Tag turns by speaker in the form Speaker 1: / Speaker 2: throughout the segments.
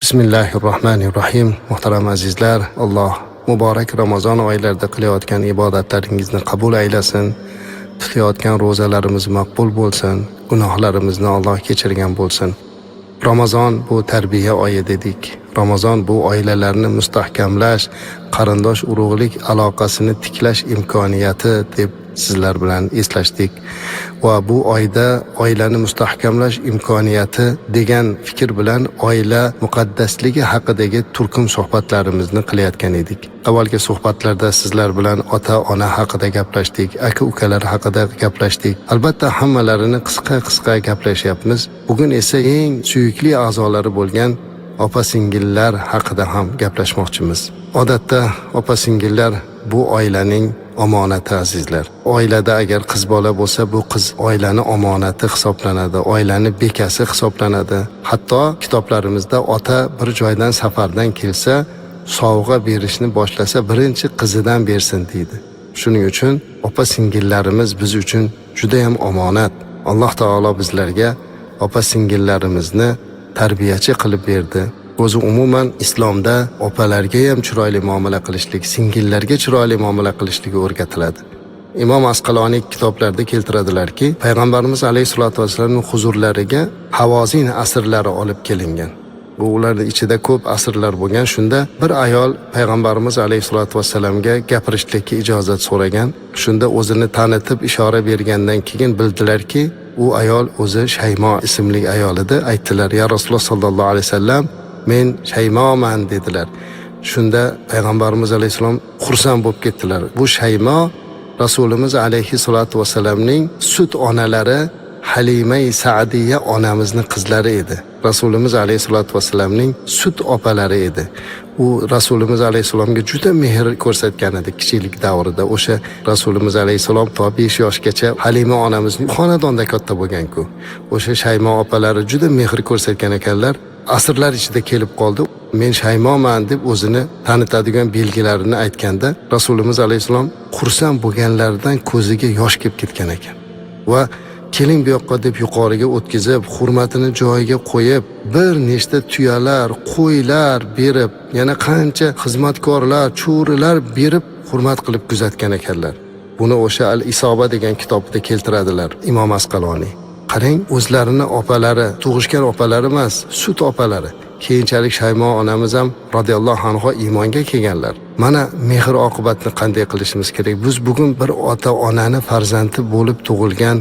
Speaker 1: Bismillahirrohmanirrohim. Muhtaram azizlar, Alloh muborak Ramazon oylarida qilayotgan ibodatlaringizni qabul aylasin. Tutayotgan ro'zalarimiz maqbul bo'lsin. Gunohlarimizni Alloh kechirgan bo'lsin. Ramazon bu tarbiya oyi dedik. Ramazon bu oilalarni mustahkamlash, qarindosh urug'lik aloqasini tiklash imkoniyati deb sizlar bilan eslashdik. Va bu oyda oilani mustahkamlash imkoniyati degan fikr bilan oila muqaddasligi haqidagi turkum suhbatlarimizni qilayotgan edik. Avvalgi suhbatlarda sizlar bilan ota-ona haqida gaplashdik, aka-ukalar haqida gaplashdik. Albatta hammalarini qisqa gaplashyapmiz. Bugun esa eng suyukli a'zolari bo'lgan opa-singillar haqida ham gaplashmoqchimiz. Odatda opa-singillar bu oilaning omonati azizlar. Oilada agar qiz bola bo'lsa, bu qiz oilani omonati hisoblanadi, oilani bekasi hisoblanadi. Hatto kitoblarimizda ota bir joydan safardan kelsa, sovg'a berishni boshlasa, birinchi qizidan bersin deydi. Shuning uchun opa-singillarimiz biz uchun juda ham omonat. Alloh taolo bizlarga opa-singillarimizni tarbiyachi qilib berdi. O'zi umuman islomda opalarga ham chiroyli muomala qilishlik, singillarga chiroyli muomala qilishlik o'rgatiladi. Imom Asqaloniy kitoblarida keltiradilarki, payg'ambarimiz alayhisolatu vasallamning huzurlariga Havozin asrlari olib kelingan. Bu ularning ichida ko'p asrlar bo'lgan. Shunda bir ayol payg'ambarimiz alayhisolatu vasallamga gapirishlikka ijozat so'ragan. Shunda o'zini tanitib ishora bergandan keyin bildilarki, u ayol o'zi Shaymo ismli ayol edi. Aytdilar: "Ya Rasululloh sallallohu alayhi vasallam, men Shaymoman" dedilar. Shunda payg'ambarimiz alayhisalom xursand bo'lib ketdilar. Bu Shaymo Rasulimiz alayhisolatu vasallamning sut onalari Halima Sa'diya onamizning qizlari edi. Rasulimiz alayhisolatu vasallamning sut opalari edi. U Rasulimiz alayhisalomga juda mehr ko'rsatgan edi kichiklik davrida. O'sha Rasulimiz alayhisalom to 5 yoshgacha Halima onamizning xonadonda katta bo'lgan-ku. O'sha Shaymo opalari juda mehr ko'rsatgan ekanlar. Asrlar ichida kelib qoldi. Men Shaymoman deb o'zini tanitadigan belgilarini aytganda, Rasulimiz alayhisalom xursand bo'lganlaridan ko'ziga yosh kelib ketgan ekan. Va keling bu yoqqa deb yuqoriga o'tkazib, hurmatini joyiga qo'yib, bir nechta tuyalar, qo'ylar berib, yana qancha xizmatkorlar, cho'rilar berib hurmat qilib kuzatgan ekanlar. Buni o'sha Al-Isoba degan kitobda keltiradilar Imom Asqaloniy. Qarang, o'zlarini opalari, tug'ishgan opalari emas, sut opalari. Keyinchalik Shaymo onamiz ham radhiyallohu anha iymonga kelganlar. Mana mehr oqibatni qanday qilishimiz kerak? Biz bugun bir ota-onani farzandi bo'lib tug'ilgan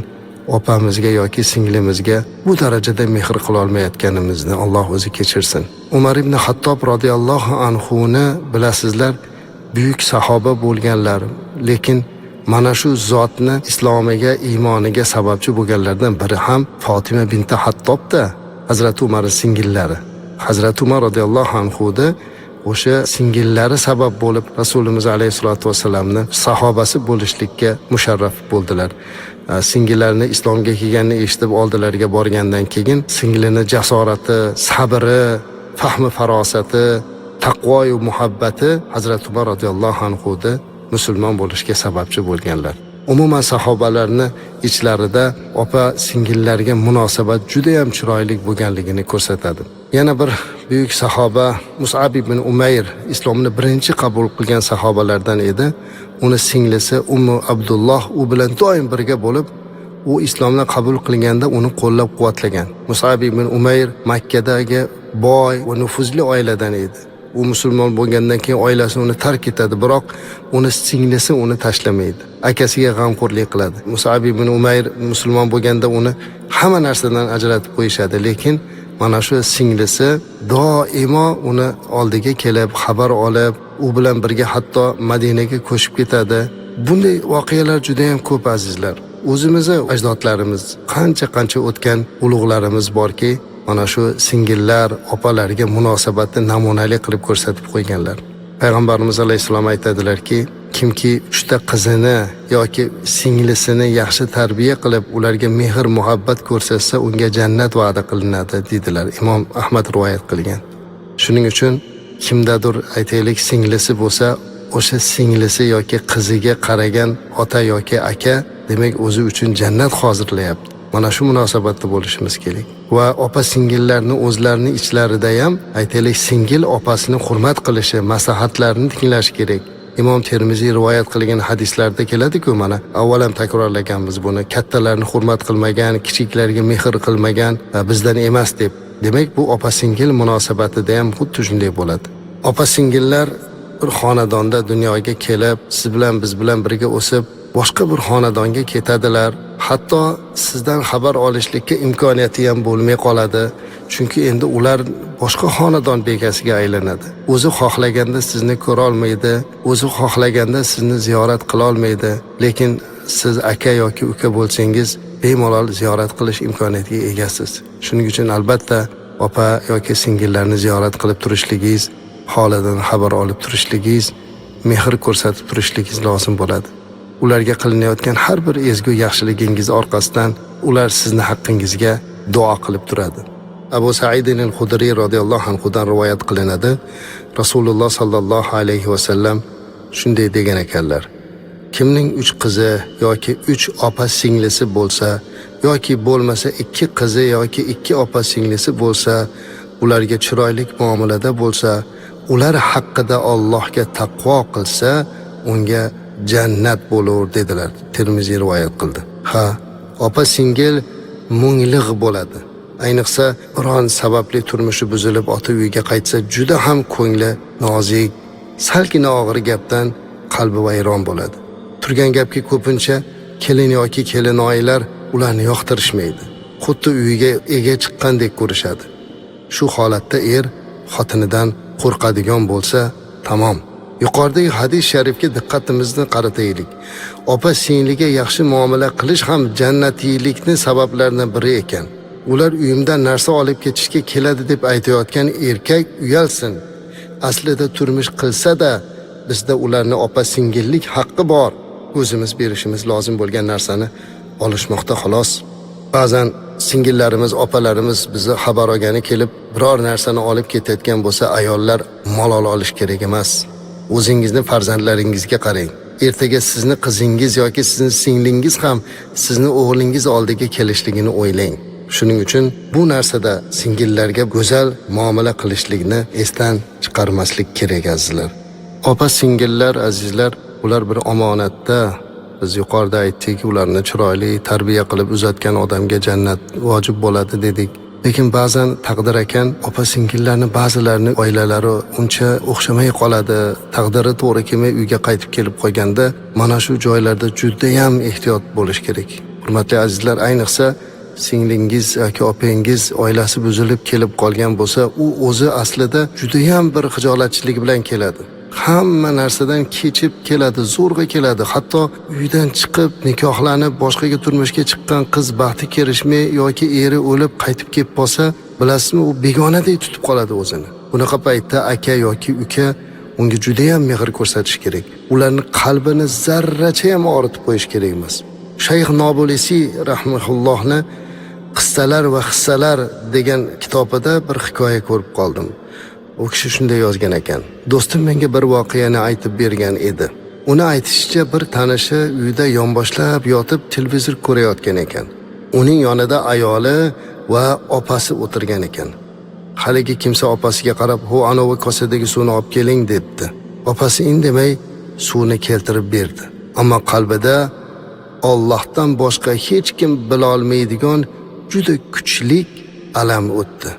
Speaker 1: opamizga yoki singlimizga bu darajada mehr qila olmayotganimizni Alloh o'zi kechirsin. Umar ibn Hattob radhiyallohu anhuni bilasizlar, buyuk sahoba bo'lganlar, lekin mana shu zotni islomiga, iymoniga sababchi bo'lganlardan biri ham Fatima binti Hattobda, Hazrat Umarning singillari. Hazrat Umar radhiyallohu anhuda o'sha singillari sabab bo'lib Rasulimiz alayhisolatu vasallamni sahobasi bo'lishlikka musharraf bo'ldilar. Singillarini islomga kelganini eshitib oldilariga borgandan keyin singlini jasorati, sabri, fahmi farosati, taqvo va muhabbati Hazrat Umar radhiyallohu anhuda musulmon bo'lishga sababchi bo'lganlar. Umuman sahobalarni ichlarida opa singillarga munosabat juda ham chiroyli bo'lganligini ko'rsatadi. Yana bir buyuk sahoba Mus'ab ibn Umayr islomni birinchi qabul qilgan sahobalardan edi. Uni singlisi Ummu Abdulloh u bilan doim birga bo'lib, u islomni qabul qilganda uni qo'llab-quvvatlagan. Mus'ab ibn Umayr Makkadagi boy va nufuzli oiladan edi. U musulmon bo'lgandan keyin oilasi uni tark etadi, biroq uni singlisi uni tashlamaydi. Akasiga g'amxo'rlik qiladi. Mus'ab ibn Umayr musulmon bo'lganda uni hamma narsadan ajratib qo'yishadi, lekin mana shu singlisi doimo uni oldiga kelib, xabar olib, u bilan birga hatto Madinaga ko'chib ketadi. Bunday voqealar juda ham ko'p azizlar. O'zimizning ajdodlarimiz, qancha o'tgan ulug'larimiz borki, mana shu singillar opalarga munosabatni namunali qilib ko'rsatib qo'yganlar. Payg'ambarimiz alayhisalom aytadilarki, kimki 3 ta qizini yoki singlisini yaxshi tarbiya qilib, ularga mehr, muhabbat ko'rsatsa, unga jannat va'da qilinadi dedilar. Imom Ahmad rivoyat qilgan. Shuning uchun kimdadir aytaylik singlisi bo'lsa, o'sha singlisi yoki qiziga qaragan ota yoki aka, demak o'zi uchun jannat hozirlayapti. mana shu munosabatda bo'lishimiz kerak. Va opa singillarni o'zlarini ichlarida ham aytaylik singil opasini hurmat qilishi, maslahatlarini tinglash kerak. Imom Termiziy rivoyat qilgan hadislarda keladi-ku, mana avval ham takrorlaganmiz buni. Kattalarni hurmat qilmagan, kichiklarga mehr qilmagan bizdan emas deb. Demak, bu opa singil munosabatida ham xuddi shunday bo'ladi. Opa singillar bir xonadonda dunyoga kelib, siz bilan biz bilan birga o'sib, boshqa bir xonadonga ketadilar. Hatto sizdan xabar olishlikka imkoniyati ham bo'lmay qoladi. Chunki endi ular boshqa xonadon bekasiga aylanadi. O'zi xohlaganda sizni ko'ra olmaydi, o'zi xohlaganda sizni ziyorat qila olmaydi. Lekin siz aka yoki uka bo'lsangiz, bemalol ziyorat qilish imkoniyatiga egasiz. Shuning uchun albatta opa yoki singillarni ziyorat qilib turishligingiz, holidan xabar olib turishligingiz, mehr ko'rsatib turishligingiz lozim bo'ladi. Ularga qilinayotgan har bir ezgu yaxshiligingiz orqasidan ular sizni haqqingizga duo qilib turadi. Abu Sa'id al-Khudri radhiyallohu anhudan rivoyat qilinadi. Rasululloh sallallohu alayhi va sallam shunday degan ekanlar: kimning 3 qizi yoki 3 opa singlisi bo'lsa yoki bo'lmasa 2 qizi yoki 2 opa singlisi bo'lsa, ularga chiroyli muomalada bo'lsa, ular haqida Allohga taqvo qilsa, unga jannat bo'lar dedilar. Termiziy rivoyat qildi. Ha, opa singil munglig' bo'ladi. Ayniqsa biron sababli turmushi buzilib ota uyiga qaytsa, juda ham ko'ngli nozik, salgina og'ir gapdan qalbi vayron bo'ladi. Turgan gapki ko'pincha kelin yoki kelinoyilar ularni yoqtirishmaydi. Xuddi uyiga ega chiqqandek ko'rishadi. Shu holatda xotinidan qo'rqadigan bo'lsa, tamom. Yuqoridagi hadis sharifga diqqatimizni qarataylik. Opa singliga yaxshi muomala qilish ham jannatiylikni sabablaridan biri ekan. Ular uyimdan narsa olib ketishga keladi deb aytayotgan erkak uyalsin. Aslida turmush qilsa-da, bizda ularni opa singillik haqqi bor. O'zimiz berishimiz lozim bo'lgan narsani olishmoqda xolos. Ba'zan singillarimiz, opalarimiz bizni xabar olgani kelib, biror narsani olib ketayotgan bo'lsa, ayollar malol olish kerak emas. O'zingizni farzandlaringizga qarang. Ertaga sizni qizingiz yoki sizni singlingiz ham sizni o'g'lingiz oldiga kelishligini o'ylang. Shuning uchun bu narsada singillarga go'zal muomala qilishlikni esdan chiqarmaslik kerak azizlar. Opa singillar azizlar, ular bir omonatda. Biz yuqorida aytdik, ularni chiroyli tarbiya qilib uzatgan odamga jannat vojib bo'ladi dedik. Lekin ba'zan taqdir ekan, opa singillarni ba'zilarini oilalari uncha o'xshamay qoladi. Taqdiri to'g'ri kelmay uyga qaytib kelib qolganda, mana shu joylarda juda ham ehtiyot bo'lish kerak. Hurmatli azizlar, ayniqsa singlingiz yoki opangiz oilasi buzilib kelib qolgan bo'lsa, u o'zi aslida juda ham bir xijolatchilik bilan keladi. Hamma narsadan kechib keladi, zo'rg'a keladi. Hatto uydan chiqib, nikohlanib, boshqaga turmushga chiqqan qiz baxti kelishmay yoki eri o'lib qaytib kelib qolsa, bilasizmi, u begonadek tutib qoladi o'zini. Bunaqa paytda aka yoki uka unga juda ham mehr ko'rsatish kerak. Ularning qalbini zarracha ham og'ritib qo'yish kerak emas. Shayx Nobulisi rahimahullohni Qissalar va hissalar degan kitobida bir hikoya ko'rib qoldim. U kishi shunday yozgan ekan. Do'stim menga bir voqeani aytib bergan edi. Uni aytishicha, bir tanishi uyda yonboshlab yotib televizor ko'rayotgan ekan. Uning yonida ayoli va opasi o'tirgan ekan. Haligi kimsa opasiga qarab, "Ho, anovi kosadagi suvni olib keling" debdi. Opasi indamay suvni keltirib berdi. Ammo qalbida Allohdan boshqa hech kim bila olmaydigan juda kuchlik alam o'tdi.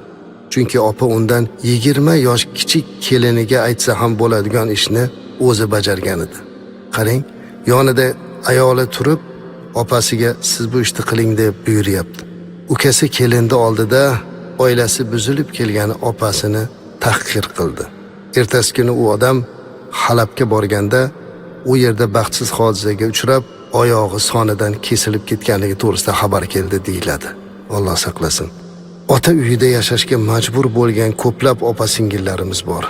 Speaker 1: Chunki opa undan 20 yosh kichik keliniga aytsa ham bo'ladigan ishni o'zi bajargan edi. Qarang, yonida ayoli turib, opasiga "Siz bu ishni qiling" deb buyuryapti. Ukasi kelindi oldida oilasi buzilib kelgan opasini tahqir qildi. Ertasi kuni u odam Halabga borganda, u yerda baxtsiz hodisaga uchrab, oyog'i sonidan kesilib ketganligi to'g'risida xabar keldi deyiladi. Alloh saqlasin. Ota uyida yashashga majbur bo'lgan ko'plab opa-singillarimiz bor.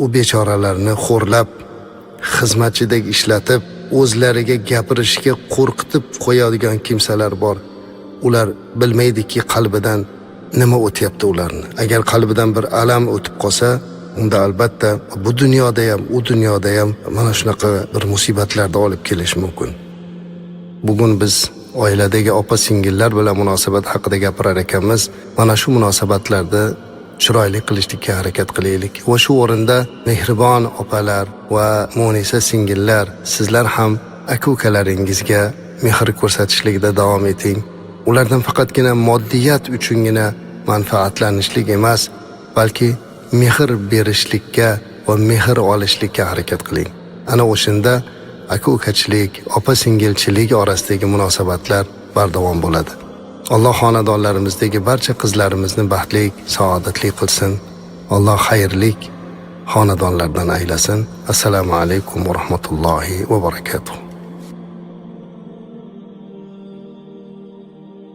Speaker 1: U bechoralarni xo'rlab, xizmatchidek ishlatib, o'zlariga gapirishga qo'rqitib qo'yadigan kimsalar bor. Ular bilmaydiki qalbidan nima o'tyapti ularni. Agar qalbidan bir alam o'tib qolsa, unda albatta bu dunyoda ham, u dunyoda ham mana shunaqa bir musibatlarga olib kelish mumkin. Bugun biz oiladagi opa singillar bilan munosabat haqida gapirar ekanmiz. Mana shu munosabatlarda chiroyli qilishlikka harakat qilaylik. Va shu o'rinda mehribon opalar va Munisa singillar, sizlar ham aka-ukalaringizga mehr ko'rsatishlikda davom eting. Ulardan faqatgina moddiyat uchungina manfaatlanishlik emas, balki mehr berishlikka va mehr olishlikka harakat qiling. Ana o'shanda aka-ukachilik, opa-singilchilik orasidagi munosabatlar bardavom bo'ladi. Alloh xonadonlarimizdagi barcha qizlarimizni baxtli, saodatli qilsin. Alloh xayrlik xonadonlardan aylasin. Assalomu alaykum va rahmatullohi va barakatuh.